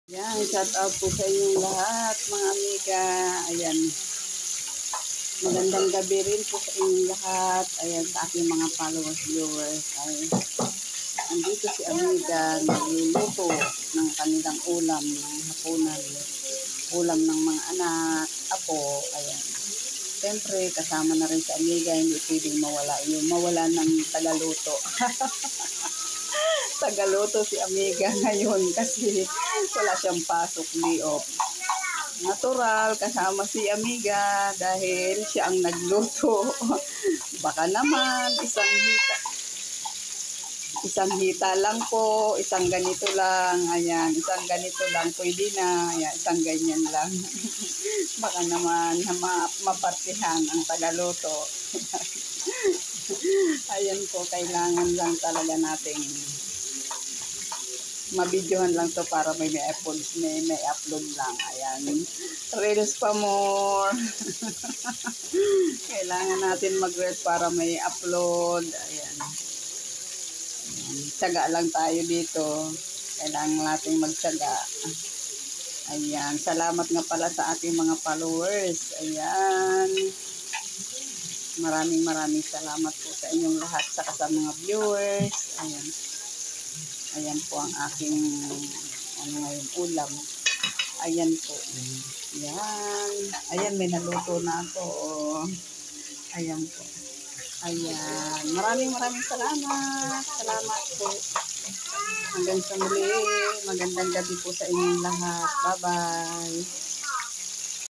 Yan, shout out po sa inyong lahat, mga amiga. Ayan, magandang gabi rin po sa inyong lahat. Ayan, sa aking mga followers, viewers. Ay, andito si amiga, nagluluto ng kanilang ulam ng hapunan. Ulam ng mga anak, apo. Ayan. Siyempre, kasama na rin si amiga, hindi pwedeng mawala yung mawala ng tagaluto. Tagaluto si amiga ngayon kasi wala siyang pasok day off. Natural, kasama si amiga dahil siya ang nagluto. Baka naman, isang hita lang po, isang ganito lang, ayan, isang ganito lang, pwede na, ayan, isang ganyan lang. Baka naman mapartihan ang tagaluto. Ayan po, kailangan lang talaga nating mabidyohan lang to para may upload lang. Ayan. Reels pa more. Kailangan natin mag-reels para may upload. Ayan. Tsaga lang tayo dito. Kailangan natin magtsaga. Ayan. Salamat nga pala sa ating mga followers. Ayan. Maraming salamat po sa inyong lahat, saka sa mga viewers. Ayan. Ayan po ang aking ngayon ulam. Ayan po. Ayan. Ayan, may naluto na ako. Ayan po. Ayan. Maraming salamat. Salamat po. Hanggang sa muli. Magandang gabi po sa inyong lahat. Bye-bye.